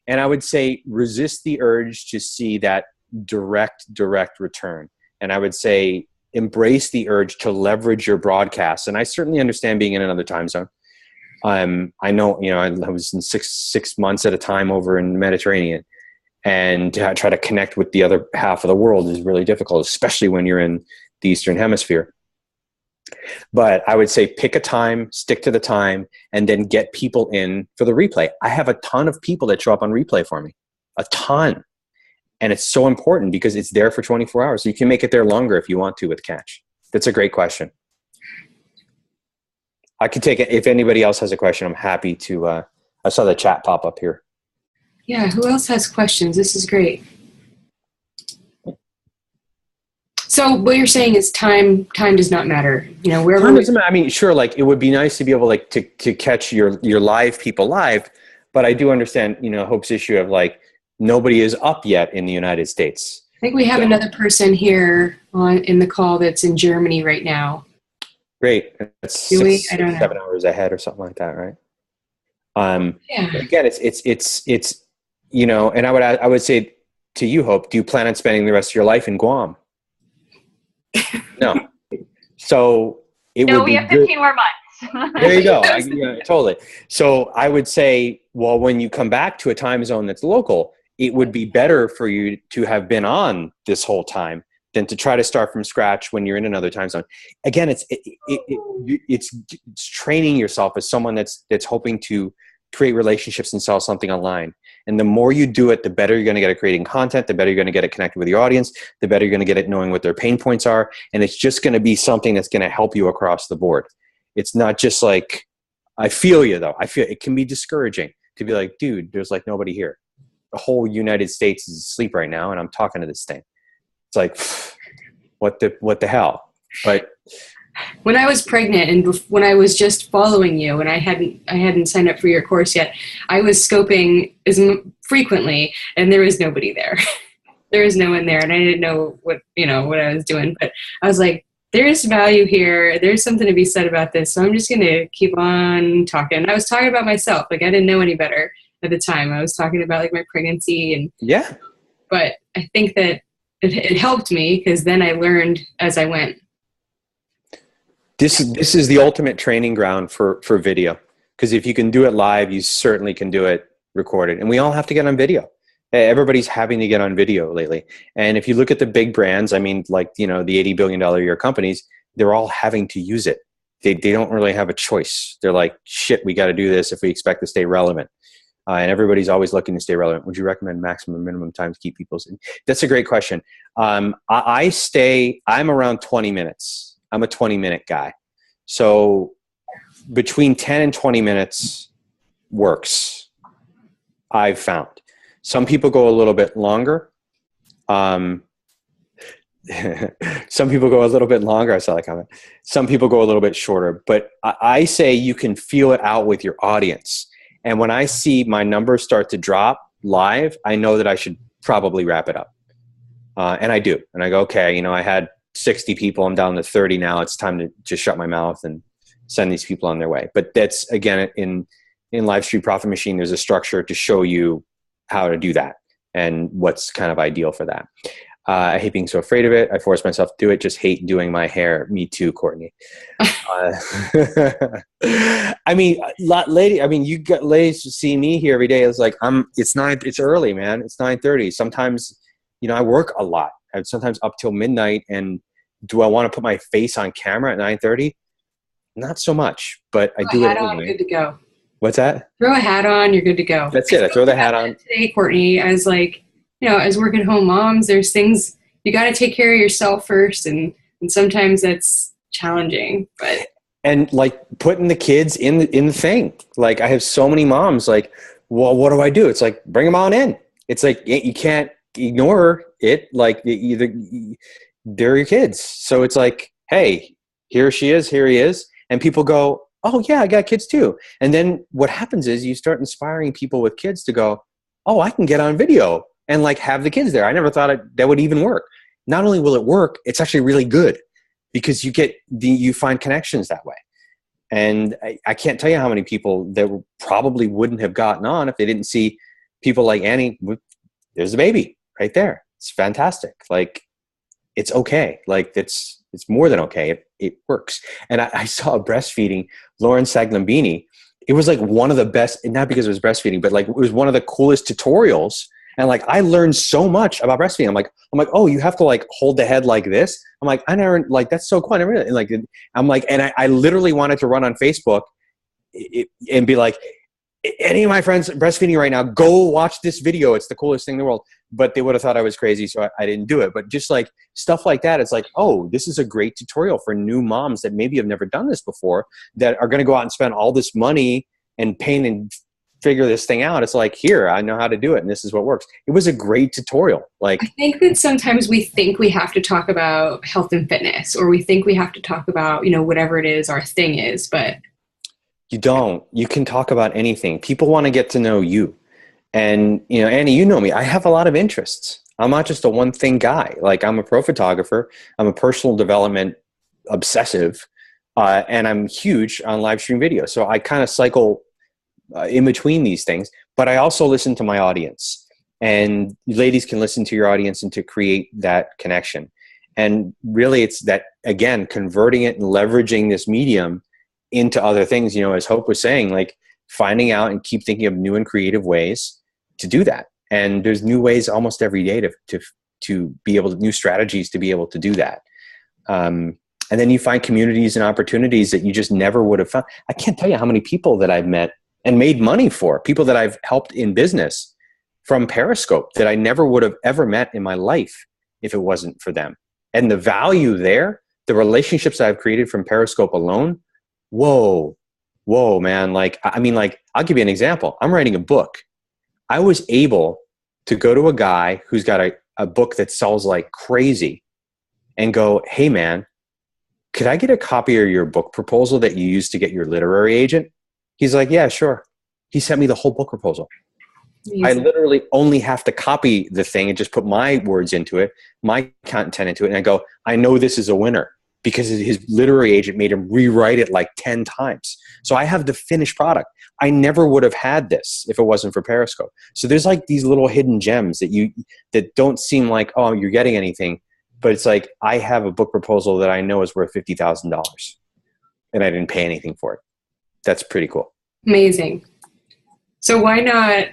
And I would say resist the urge to see that direct return. And I would say embrace the urge to leverage your broadcasts. And I certainly understand being in another time zone. I know, I was in six months at a time over in the Mediterranean, and to try to connect with the other half of the world is really difficult, especially when you're in the Eastern Hemisphere. But I would say pick a time, stick to the time, and then get people in for the replay. I have a ton of people that show up on replay for me, a ton. And it's so important because it's there for 24 hours. So you can make it there longer if you want to with Catch. That's a great question. I could take it. If anybody else has a question, I'm happy to. I saw the chat pop up here.
Yeah, who else has questions? This is great. So what you're saying is time does not matter. Wherever
time doesn't matter. I mean, sure, it would be nice to be able to catch your live people live, but I do understand, Hope's issue of nobody is up yet in the United States.
I think we have another person here in the call that's in Germany right now.
Great. That's 7 hours ahead or something like that, right?
Yeah.
Again, it's and I would say to you, Hope, do you plan on spending the rest of your life in Guam? No. So it would be
we have 15 more months.
There you go. Yeah, totally. So I would say, well, when you come back to a time zone that's local, it would be better for you to have been on this whole time than to try to start from scratch when you're in another time zone. Again, it's training yourself as someone that's hoping to create relationships and sell something online. And the more you do it, the better you're going to get at creating content, the better you're going to get at connecting with your audience, the better you're going to get at knowing what their pain points are. And it's just going to be something that's going to help you across the board. It's not just like, I feel you though. I feel it can be discouraging to be like, dude, there's like nobody here. The whole United States is asleep right now and I'm talking to this thing. It's like, what the hell? But
when I was pregnant and when I was just following you and I hadn't signed up for your course yet, I was scoping frequently and there was nobody there. There was no one there and I didn't know what I was doing, but I was like, there's value here. There's something to be said about this. So I'm just going to keep on talking. I was talking about myself. Like I didn't know any better at the time. I was talking about like my pregnancy and
yeah.
But I think that it helped me because then I learned as I went.
This is the ultimate training ground for video. Because if you can do it live, you certainly can do it recorded. And we all have to get on video. Everybody's having to get on video lately. And if you look at the big brands, I mean, like, the $80 billion a year companies, they're all having to use it. They don't really have a choice. They're like, shit, we got to do this if we expect to stay relevant. And everybody's always looking to stay relevant. Would you recommend maximum minimum time to keep people's? That's a great question. I'm around 20 minutes. I'm a 20-minute guy. So between 10 and 20 minutes works, I've found. Some people go a little bit longer. Some people go a little bit longer. I saw that comment. Some people go a little bit shorter. But I say you can feel it out with your audience. And when I see my numbers start to drop live, I know that I should probably wrap it up. And I do. And I go, okay, I had 60 people. I'm down to 30 now. It's time to just shut my mouth and send these people on their way. But that's, again, in Livestream Profit Machine, there's a structure to show you how to do that and what's kind of ideal for that. I hate being so afraid of it. I force myself to do it. Just hate doing my hair. Me too, Courtney. I mean, you got ladies to see me here every day. It's like, it's early, man. It's 9:30. Sometimes, I work a lot. I'm sometimes up till midnight. And do I want to put my face on camera at 9:30? Not so much, but I do it anyway.
Good to go.
What's that?
Throw a hat on. You're good to go.
That's it. I throw the hat on.
Today, Courtney, I was like, as working home moms, there's things you got to take care of yourself first. And sometimes that's challenging, but.
And like putting the kids in the thing. Like I have so many moms like, well, what do I do? It's like, bring them on in. It's like, you can't ignore it. Like they're your kids. So it's like, hey, here she is, here he is. And people go, oh yeah, I got kids too. And then what happens is you start inspiring people with kids to go, oh, I can get on video and like have the kids there. I never thought that would even work. Not only will it work, it's actually really good because you find connections that way. And I can't tell you how many people that probably wouldn't have gotten on if they didn't see people like Annie. There's a baby right there. It's fantastic. Like it's okay. Like it's more than okay. It works. And I saw breastfeeding, Lauren Saglambini. It was like one of the best, not because it was breastfeeding, but like it was one of the coolest tutorials. And like, I learned so much about breastfeeding. I'm like, oh, you have to like hold the head like this. I'm like, I never, like, that's so cool. I never, like, I'm like, and I literally wanted to run on Facebook and be like, any of my friends breastfeeding right now, go watch this video. It's the coolest thing in the world. But they would have thought I was crazy. So I didn't do it. But just like stuff like that, it's like, oh, this is a great tutorial for new moms that maybe have never done this before, that are going to go out and spend all this money and pain and figure this thing out. It's like, here, I know how to do it. And this is what works. It was a great tutorial. Like, I
think that sometimes we think we have to talk about health and fitness, or we think we have to talk about, whatever it is our thing is, but
you don't. You can talk about anything. People want to get to know you. And, Annie, you know me. I have a lot of interests. I'm not just a one thing guy. Like, I'm a pro photographer. I'm a personal development obsessive. And I'm huge on live stream video. So I kind of cycle in between these things, but I also listen to my audience. and ladies can listen to your audience and to create that connection. And really it's that, again, converting it and leveraging this medium into other things, you know, as Hope was saying, like finding out and keep thinking of new and creative ways to do that. And there's new ways almost every day to be able to, new strategies to be able to do that. And then you find communities and opportunities that you just never would have found. I can't tell you how many people that I've met and made money for, people that I've helped in business from Periscope that I never would have ever met in my life if it wasn't for them. And the value there, the relationships I've created from Periscope alone, whoa, man. Like, I mean, like, I'll give you an example. I'm writing a book. I was able to go to a guy who's got a book that sells like crazy and go, hey man, could I get a copy of your book proposal that you used to get your literary agent? He's like, yeah, sure. He sent me the whole book proposal. Easy. I literally only have to copy the thing and just put my words into it, my content into it. And I go, I know this is a winner because his literary agent made him rewrite it like 10 times. So I have the finished product. I never would have had this if it wasn't for Periscope. So there's like these little hidden gems that don't seem like, oh, you're getting anything. But it's like, I have a book proposal that I know is worth $50,000 and I didn't pay anything for it. That's pretty cool.
Amazing. So why not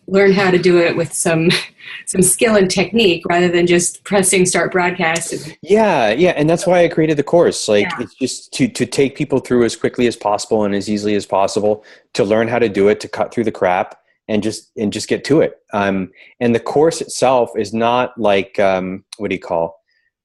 learn how to do it with some skill and technique rather than just pressing start broadcast?
Yeah. And that's why I created the course. Like, it's just to take people through as quickly as possible and as easily as possible to learn how to do it, to cut through the crap and just get to it. And the course itself is not like,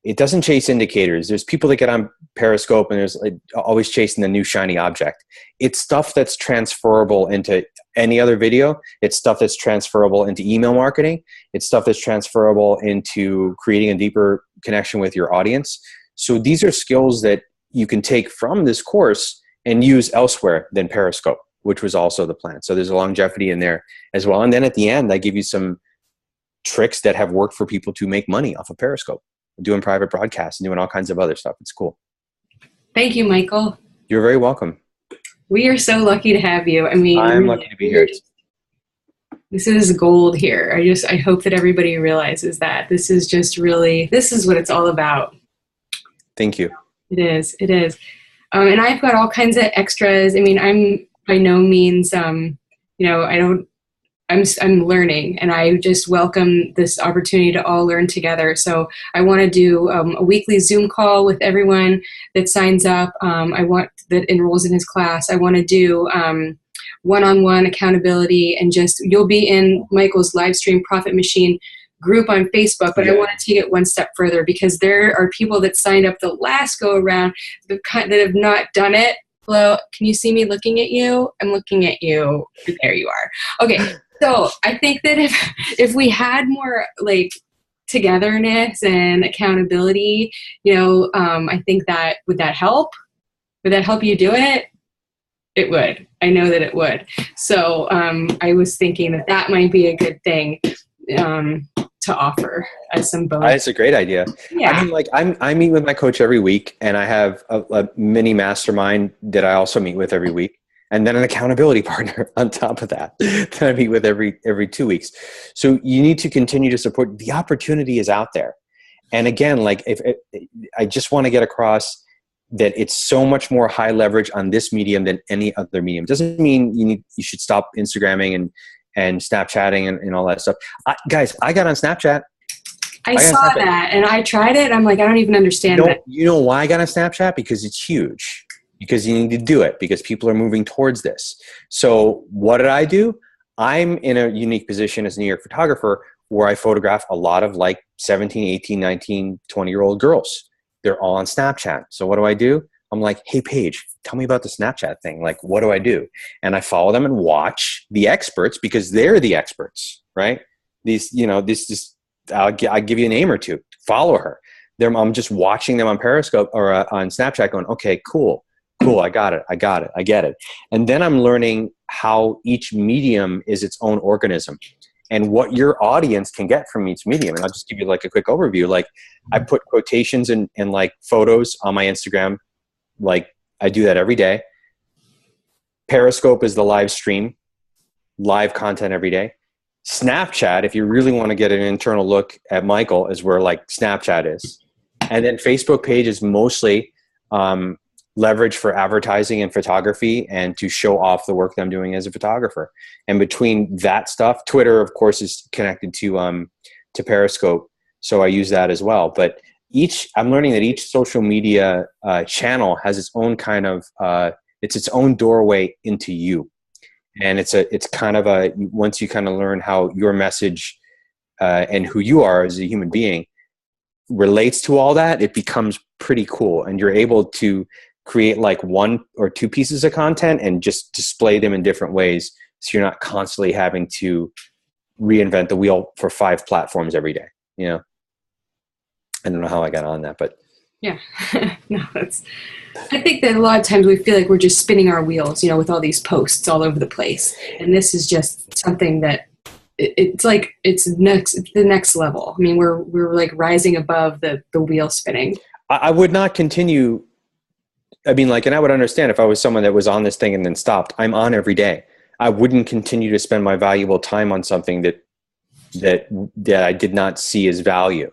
it doesn't chase indicators. There's people that get on Periscope and there's like always chasing the new shiny object. It's stuff that's transferable into any other video. It's stuff that's transferable into email marketing. It's stuff that's transferable into creating a deeper connection with your audience. So these are skills that you can take from this course and use elsewhere than Periscope, which was also the plan. So there's a longevity in there as well. And then at the end, I give you some tricks that have worked for people to make money off of Periscope, doing private broadcasts and doing all kinds of other stuff. It's cool.
Thank you, Michael.
You're very welcome.
We are so lucky to have you. I mean,
I'm lucky to be here.
This is gold here. I hope that everybody realizes that this is just really, this is what it's all about.
Thank you.
It is. And I've got all kinds of extras. I mean, I'm by no means, I'm learning, and I just welcome this opportunity to all learn together. So I want to do a weekly Zoom call with everyone that signs up. That enrolls in his class. I want to do one-on-one accountability, and you'll be in Michael's Livestream Profit Machine group on Facebook, but I want to take it one step further because there are people that signed up the last go around that have not done it. Hello, can you see me looking at you? I'm looking at you. There you are. Okay. So I think that if we had more like togetherness and accountability, I think that would that help? Would that help you do it? It would. I know that it would. So I was thinking that might be a good thing to offer as some bonus.
That's a great idea. Yeah. I mean, like I meet with my coach every week, and I have a mini mastermind that I also meet with every week. And then an accountability partner on top of that I meet with every 2 weeks. So you need to continue to support. The opportunity is out there. And again, like I just want to get across that it's so much more high leverage on this medium than any other medium. Doesn't mean you should stop Instagramming and Snapchatting and all that stuff. Guys, I got on Snapchat.
I saw that and I tried it. I'm like, I don't even understand that.
You know why I got on Snapchat? Because it's huge. Because you need to do it because people are moving towards this. So what did I do? I'm in a unique position as a New York photographer where I photograph a lot of like 17, 18, 19, 20-year-old girls. They're all on Snapchat. So what do? I'm like, hey, Paige, tell me about the Snapchat thing. Like, what do I do? And I follow them and watch the experts because they're the experts, right? I'll give you a name or two. Follow her. I'm just watching them on Periscope or on Snapchat going, okay, cool. I got it. I get it. And then I'm learning how each medium is its own organism and what your audience can get from each medium. And I'll just give you like a quick overview. Like I put quotations and like photos on my Instagram. Like I do that every day. Periscope is the live stream, live content every day. Snapchat, if you really want to get an internal look at Michael, is where like Snapchat is. And then Facebook page is mostly leverage for advertising and photography and to show off the work that I'm doing as a photographer. And between that stuff, Twitter, of course, is connected to Periscope. So I use that as well. But I'm learning that each social media channel has its own kind of, it's its own doorway into you. And it's kind of once you kind of learn how your message and who you are as a human being relates to all that, it becomes pretty cool. And you're able to create like 1 or 2 pieces of content and just display them in different ways. So you're not constantly having to reinvent the wheel for 5 platforms every day. You know, I don't know how I got on that, but
yeah, no, I think that a lot of times we feel like we're just spinning our wheels, you know, with all these posts all over the place. And this is just something that it's like, it's the next level. I mean, we're like rising above the wheel spinning.
I would not continue. I mean, like, and I would understand if I was someone that was on this thing and then stopped. I'm on every day. I wouldn't continue to spend my valuable time on something that I did not see as value,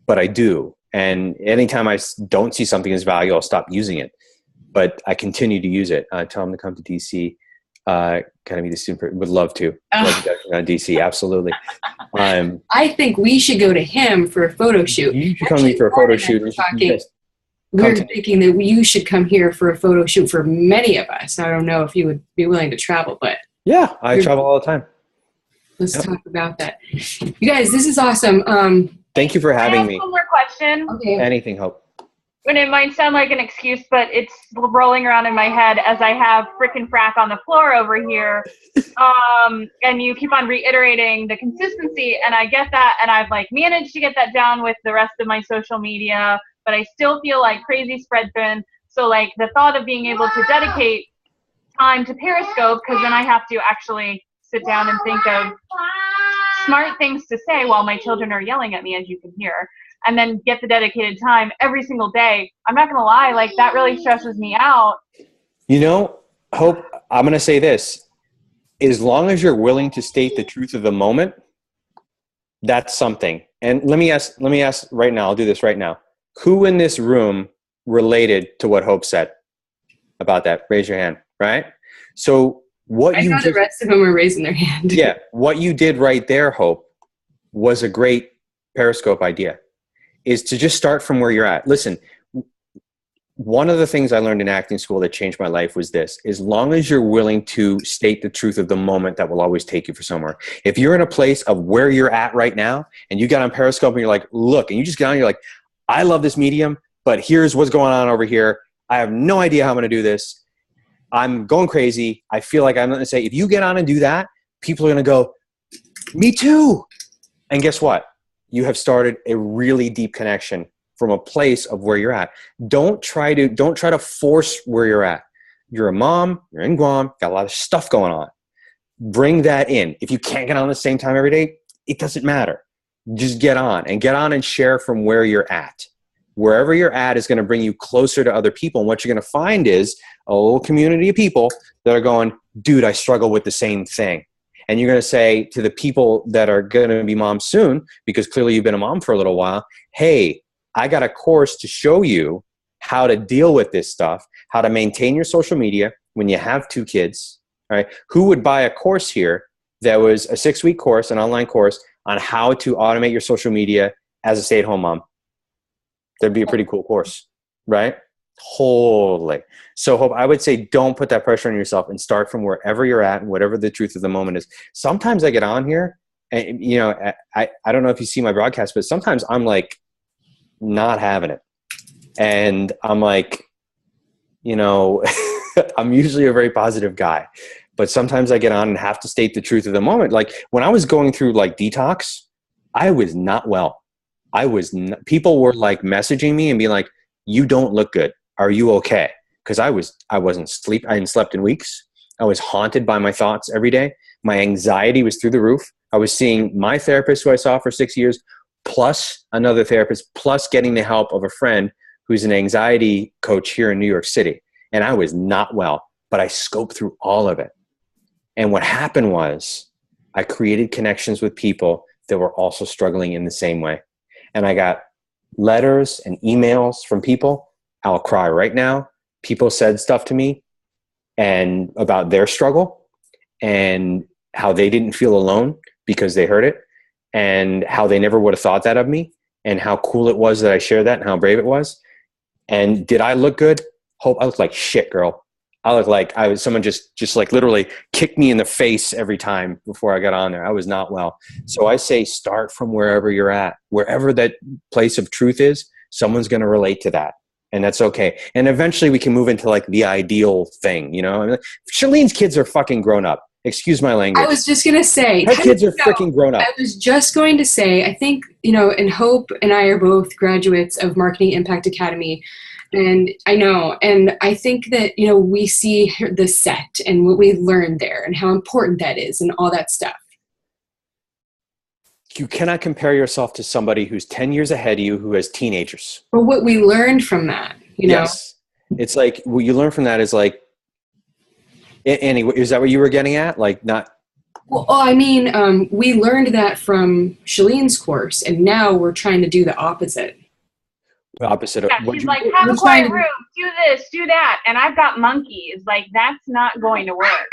but I do. And anytime I don't see something as value, I'll stop using it. But I continue to use it. Tell them to come to DC. Kind of be the student. Would love to. Love to go to DC. Absolutely.
I think we should go to him for a photo shoot.
You should come to me for a photo shoot.
We're thinking that you should come here for a photo shoot for many of us. I don't know if you would be willing to travel, but
yeah, I travel all the time.
Let's talk about that. You guys, this is awesome.
Thank you for having me.
One more question.
Okay.
Anything, Hope.
And it might sound like an excuse, but it's rolling around in my head as I have frickin' frack on the floor over here. And you keep on reiterating the consistency, and I get that, and I've like managed to get that down with the rest of my social media, but I still feel like crazy spread thin. So like the thought of being able to dedicate time to Periscope, because then I have to actually sit down and think of smart things to say while my children are yelling at me, as you can hear, and then get the dedicated time every single day. I'm not going to lie, like that really stresses me out. You
know, Hope, I'm going to say this. As long as you're willing to state the truth of the moment, that's something. And let me ask right now, I'll do this right now. Who in this room related to what Hope said about that? Raise your hand, right? So what you
the rest of them are raising their hand.
Yeah, what you did right there, Hope, was a great Periscope idea, is to just start from where you're at. Listen, one of the things I learned in acting school that changed my life was this: as long as you're willing to state the truth of the moment, that will always take you for somewhere. If you're in a place of where you're at right now and you got on Periscope and you're like, look, and you just get on and you're like, I love this medium, but here's what's going on over here. I have no idea how I'm going to do this. I'm going crazy. I feel like I'm going to say, if you get on and do that, people are going to go, me too. And guess what? You have started a really deep connection from a place of where you're at. Don't try to force where you're at. You're a mom, you're in Guam, got a lot of stuff going on. Bring that in. If you can't get on at the same time every day, it doesn't matter. Just get on and share from where you're at. Wherever you're at is going to bring you closer to other people. And what you're going to find is a little community of people that are going, dude, I struggle with the same thing. And you're going to say to the people that are going to be moms soon, because clearly you've been a mom for a little while, hey, I got a course to show you how to deal with this stuff, how to maintain your social media when you have 2 kids. All right? Who would buy a course here that was a 6-week course, an online course on how to automate your social media as a stay-at-home mom? That'd be a pretty cool course, right? Totally. So Hope, I would say don't put that pressure on yourself and start from wherever you're at and whatever the truth of the moment is. Sometimes I get on here and, you know, I don't know if you see my broadcast, but sometimes I'm like not having it. And I'm like, you know, I'm usually a very positive guy, but sometimes I get on and have to state the truth of the moment. Like when I was going through like detox, I was not well. People were like messaging me and being like, you don't look good. Are you okay? Because I wasn't sleep. I hadn't slept in weeks. I was haunted by my thoughts every day. My anxiety was through the roof. I was seeing my therapist who I saw for 6 years, plus another therapist, plus getting the help of a friend who's an anxiety coach here in New York City. And I was not well, but I scoped through all of it. And what happened was I created connections with people that were also struggling in the same way. And I got letters and emails from people. I'll cry right now. People said stuff to me and about their struggle and how they didn't feel alone because they heard it, and how they never would have thought that of me, and how cool it was that I shared that and how brave it was. And did I look good? Hope I looked like shit, girl. I looked like I was someone just like literally kicked me in the face every time before I got on there. I was not well. So I say start from wherever you're at. Wherever that place of truth is, someone's going to relate to that. And that's okay. And eventually we can move into like the ideal thing, you know? I mean, Shalene's kids are fucking grown up. Excuse my language.
I was just going to say.
Her kids are freaking grown up.
I was just going to say, I think, you know, and Hope and I are both graduates of Marketing Impact Academy. And I know, and I think that, you know, we see the set and what we've learned there and how important that is and all that stuff.
You cannot compare yourself to somebody who's 10 years ahead of you who has teenagers.
But what we learned from that, you know?
Yes. It's like, what you learn from that is like, Annie, is that what you were getting at? Like not.
Well, I mean, we learned that from Shalene's course, and now we're trying to do the opposite.
The opposite of
what she's like, have a quiet room, do this, do that, and I've got monkeys. Like, that's not going to work.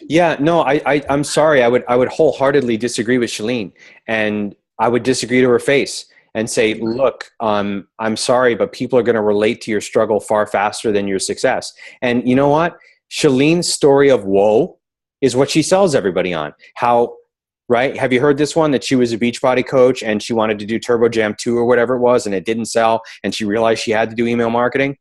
Yeah, no, I'm sorry. I would wholeheartedly disagree with Shalene, and I would disagree to her face and say, look, I'm sorry, but people are going to relate to your struggle far faster than your success. And you know what? Shalene's story of woe is what she sells everybody on. How, right? Have you heard this one, that she was a Beachbody coach and she wanted to do Turbo Jam 2 or whatever it was, and it didn't sell, and she realized she had to do email marketing?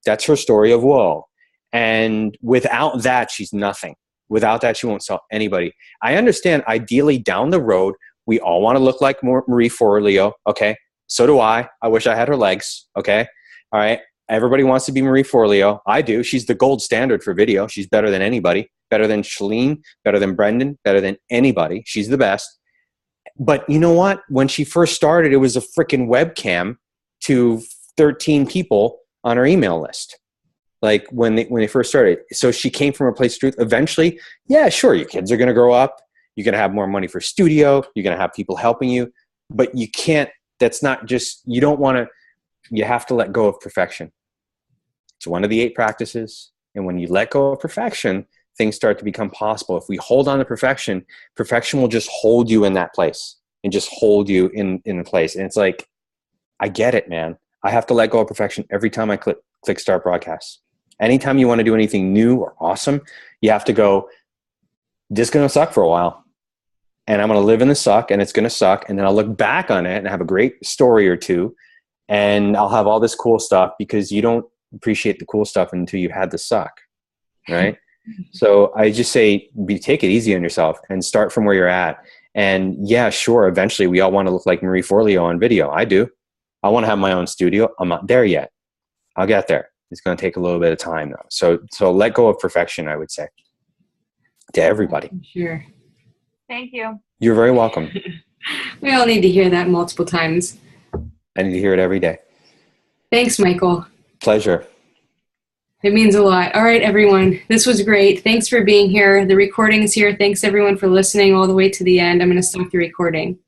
That's her story of woe. And without that, she's nothing. Without that, she won't sell anybody. I understand, ideally down the road, we all want to look like Marie Forleo. Okay. So do I. I wish I had her legs. Okay. All right. Everybody wants to be Marie Forleo. I do. She's the gold standard for video. She's better than anybody, better than Shalene, better than Brendan, better than anybody. She's the best. But you know what? When she first started, it was a freaking webcam to 13 people on her email list. Like when they first started. So she came from a place of truth. Eventually, yeah, sure, your kids are going to grow up. You're going to have more money for studio. You're going to have people helping you. But you can't, that's not just, you don't want to, you have to let go of perfection. It's one of the 8 practices. And when you let go of perfection, things start to become possible. If we hold on to perfection, perfection will just hold you in that place and just hold you in a place. And it's like, I get it, man. I have to let go of perfection every time I click start broadcast. Anytime you want to do anything new or awesome, you have to go, this is going to suck for a while. And I'm going to live in the suck, and it's going to suck. And then I'll look back on it and have a great story or two. And I'll have all this cool stuff, because you don't appreciate the cool stuff until you've had the suck, right? So I just say, take it easy on yourself and start from where you're at. And yeah, sure, eventually we all want to look like Marie Forleo on video. I do. I want to have my own studio. I'm not there yet. I'll get there. It's going to take a little bit of time though. So let go of perfection, I would say, to everybody.
Sure.
Thank you.
You're very welcome.
We all need to hear that multiple times.
I need to hear it every day.
Thanks, Michael.
Pleasure.
It means a lot. All right, everyone. This was great. Thanks for being here. The recording is here. Thanks, everyone, for listening all the way to the end. I'm going to stop the recording.